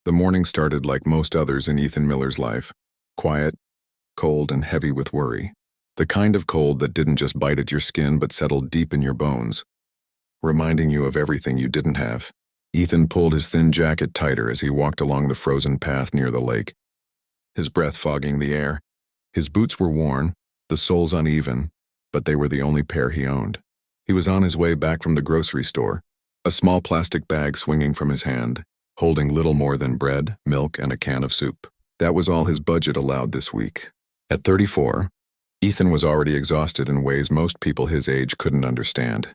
The morning started like most others in Ethan Miller's life, quiet, cold, and heavy with worry. The kind of cold that didn't just bite at your skin but settled deep in your bones, reminding you of everything you didn't have. Ethan pulled his thin jacket tighter as he walked along the frozen path near the lake, his breath fogging the air. His boots were worn, the soles uneven, but they were the only pair he owned. He was on his way back from the grocery store, a small plastic bag swinging from his hand, holding little more than bread, milk, and a can of soup. That was all his budget allowed this week. At 34, Ethan was already exhausted in ways most people his age couldn't understand.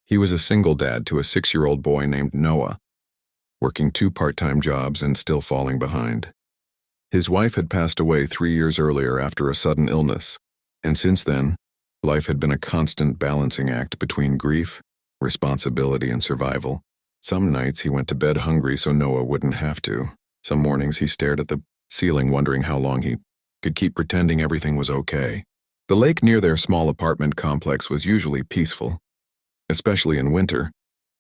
He was a single dad to a 6-year-old boy named Noah, working 2 part-time jobs and still falling behind. His wife had passed away 3 years earlier after a sudden illness, and since then, life had been a constant balancing act between grief, responsibility, and survival. Some nights he went to bed hungry so Noah wouldn't have to. Some mornings he stared at the ceiling wondering how long he could keep pretending everything was okay. The lake near their small apartment complex was usually peaceful, especially in winter.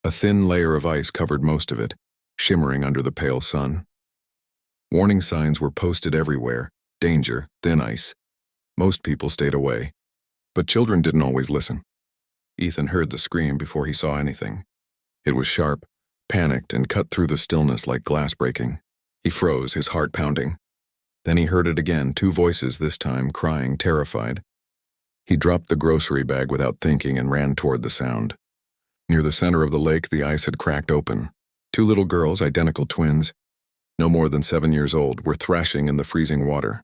A thin layer of ice covered most of it, shimmering under the pale sun. Warning signs were posted everywhere: danger, thin ice. Most people stayed away, but children didn't always listen. Ethan heard the scream before he saw anything. It was sharp, panicked, and cut through the stillness like glass breaking. He froze, his heart pounding. Then he heard it again, 2 voices this time, crying, terrified. He dropped the grocery bag without thinking and ran toward the sound. Near the center of the lake, the ice had cracked open. 2 little girls, identical twins, no more than 7 years old, were thrashing in the freezing water.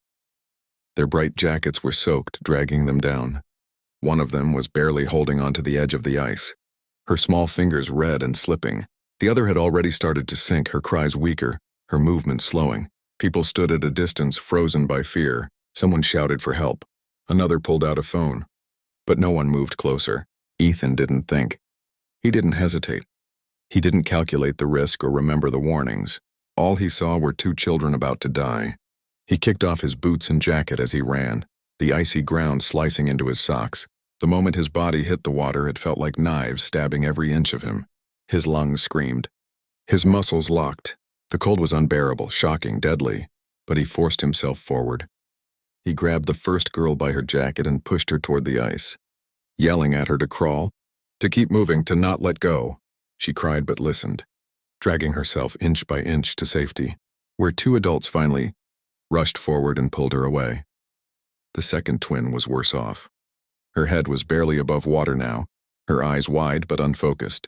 Their bright jackets were soaked, dragging them down. One of them was barely holding onto the edge of the ice, her small fingers red and slipping. The other had already started to sink, her cries weaker, her movements slowing. People stood at a distance, frozen by fear. Someone shouted for help. Another pulled out a phone. But no one moved closer. Ethan didn't think. He didn't hesitate. He didn't calculate the risk or remember the warnings. All he saw were 2 children about to die. He kicked off his boots and jacket as he ran, the icy ground slicing into his socks. The moment his body hit the water, it felt like knives stabbing every inch of him. His lungs screamed. His muscles locked. The cold was unbearable, shocking, deadly, but he forced himself forward. He grabbed the first girl by her jacket and pushed her toward the ice, yelling at her to crawl, to keep moving, to not let go. She cried but listened, dragging herself inch by inch to safety, where 2 adults finally rushed forward and pulled her away. The second twin was worse off. Her head was barely above water now, her eyes wide but unfocused.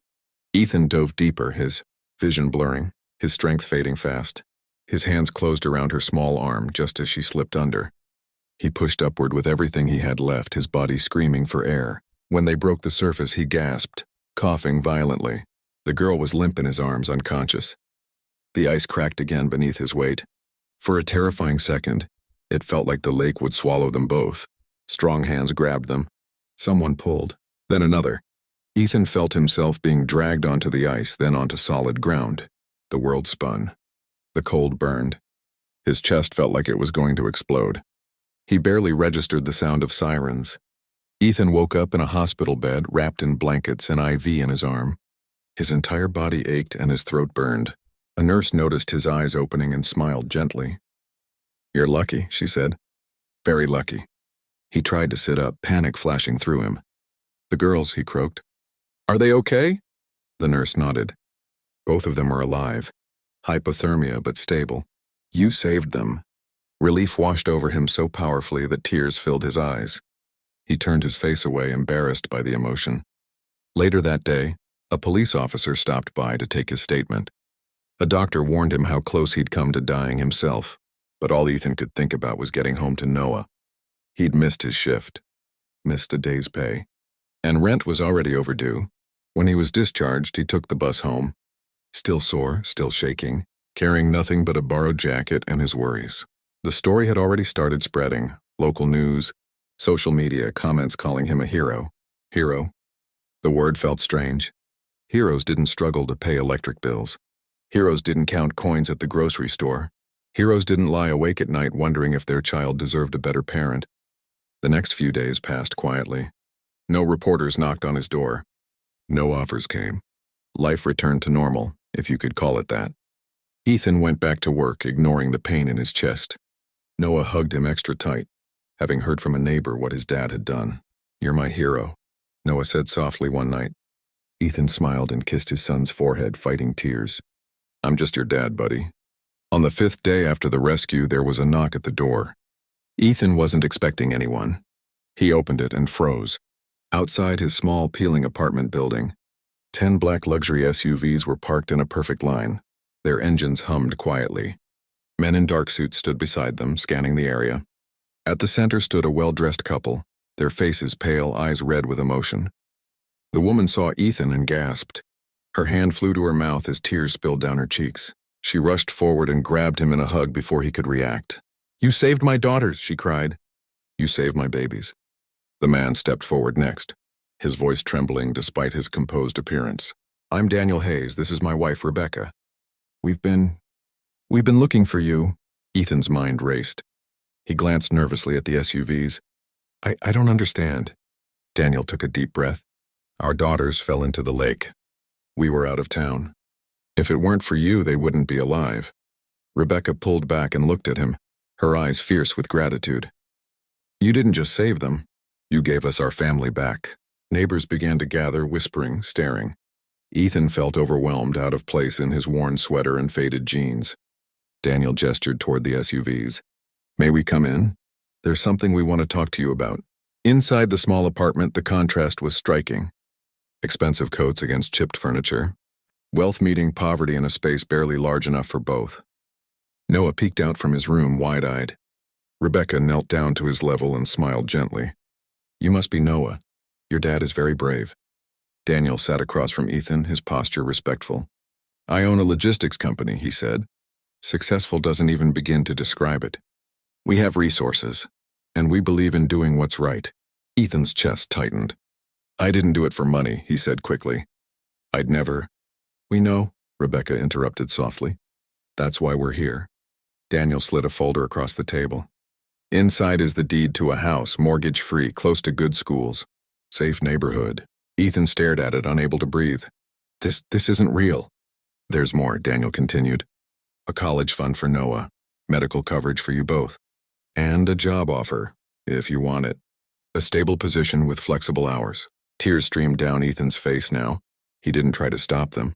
Ethan dove deeper, his vision blurring, his strength fading fast. His hands closed around her small arm just as she slipped under. He pushed upward with everything he had left, his body screaming for air. When they broke the surface, he gasped, coughing violently. The girl was limp in his arms, unconscious. The ice cracked again beneath his weight. For a terrifying second, it felt like the lake would swallow them both. Strong hands grabbed them. Someone pulled, then another. Ethan felt himself being dragged onto the ice, then onto solid ground. The world spun. The cold burned. His chest felt like it was going to explode. He barely registered the sound of sirens. Ethan woke up in a hospital bed, wrapped in blankets, an IV in his arm. His entire body ached and his throat burned. A nurse noticed his eyes opening and smiled gently. "You're lucky," she said. "Very lucky." He tried to sit up, panic flashing through him. "The girls," he croaked. "Are they okay?" The nurse nodded. Both of them were alive. Hypothermia, but stable. "You saved them." Relief washed over him so powerfully that tears filled his eyes. He turned his face away, embarrassed by the emotion. Later that day, a police officer stopped by to take his statement. A doctor warned him how close he'd come to dying himself, but all Ethan could think about was getting home to Noah. He'd missed his shift, missed a day's pay, and rent was already overdue. When he was discharged, he took the bus home, still sore, still shaking, carrying nothing but a borrowed jacket and his worries. The story had already started spreading, local news, social media, comments calling him a hero. Hero. The word felt strange. Heroes didn't struggle to pay electric bills. Heroes didn't count coins at the grocery store. Heroes didn't lie awake at night wondering if their child deserved a better parent. The next few days passed quietly. No reporters knocked on his door. No offers came. Life returned to normal, if you could call it that. Ethan went back to work, ignoring the pain in his chest. Noah hugged him extra tight, having heard from a neighbor what his dad had done. "You're my hero," Noah said softly one night. Ethan smiled and kissed his son's forehead, fighting tears. "I'm just your dad, buddy." On the 5th day after the rescue, there was a knock at the door. Ethan wasn't expecting anyone. He opened it and froze. Outside his small, peeling apartment building, 10 black luxury SUVs were parked in a perfect line. Their engines hummed quietly. Men in dark suits stood beside them, scanning the area. At the center stood a well-dressed couple, their faces pale, eyes red with emotion. The woman saw Ethan and gasped. Her hand flew to her mouth as tears spilled down her cheeks. She rushed forward and grabbed him in a hug before he could react. "You saved my daughters," she cried. "You saved my babies." The man stepped forward next, his voice trembling despite his composed appearance. "I'm Daniel Hayes. This is my wife, Rebecca. We've been looking for you." Ethan's mind raced. He glanced nervously at the SUVs. I don't understand." Daniel took a deep breath. "Our daughters fell into the lake. We were out of town. If it weren't for you, they wouldn't be alive." Rebecca pulled back and looked at him, her eyes fierce with gratitude. "You didn't just save them. You gave us our family back." Neighbors began to gather, whispering, staring. Ethan felt overwhelmed, out of place in his worn sweater and faded jeans. Daniel gestured toward the SUVs. "May we come in? There's something we want to talk to you about." Inside the small apartment, the contrast was striking. Expensive coats against chipped furniture. Wealth meeting poverty in a space barely large enough for both. Noah peeked out from his room, wide-eyed. Rebecca knelt down to his level and smiled gently. "You must be Noah. Your dad is very brave." Daniel sat across from Ethan, his posture respectful. "I own a logistics company," he said. "Successful doesn't even begin to describe it. We have resources, and we believe in doing what's right." Ethan's chest tightened. "I didn't do it for money," he said quickly. "I'd never—" "We know," Rebecca interrupted softly. "That's why we're here." Daniel slid a folder across the table. "Inside is the deed to a house, mortgage-free, close to good schools. Safe neighborhood." Ethan stared at it, unable to breathe. This isn't real." "There's more," Daniel continued. "A college fund for Noah, medical coverage for you both, and a job offer, if you want it. A stable position with flexible hours." Tears streamed down Ethan's face now. He didn't try to stop them.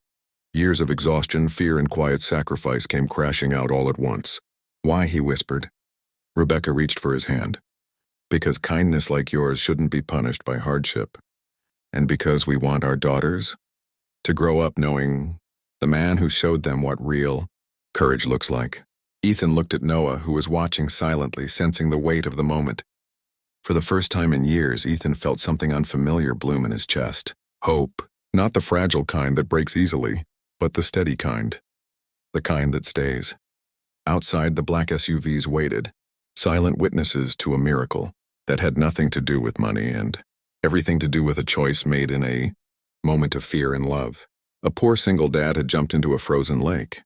Years of exhaustion, fear, and quiet sacrifice came crashing out all at once. "Why?" he whispered. Rebecca reached for his hand. "Because kindness like yours shouldn't be punished by hardship. And because we want our daughters to grow up knowing the man who showed them what real courage looks like." Ethan looked at Noah, who was watching silently, sensing the weight of the moment. For the first time in years, Ethan felt something unfamiliar bloom in his chest. Hope. Not the fragile kind that breaks easily, but the steady kind. The kind that stays. Outside, the black SUVs waited, silent witnesses to a miracle that had nothing to do with money and everything to do with a choice made in a moment of fear and love. A poor single dad had jumped into a frozen lake,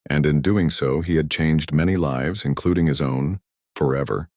and in doing so, he had changed many lives, including his own, forever.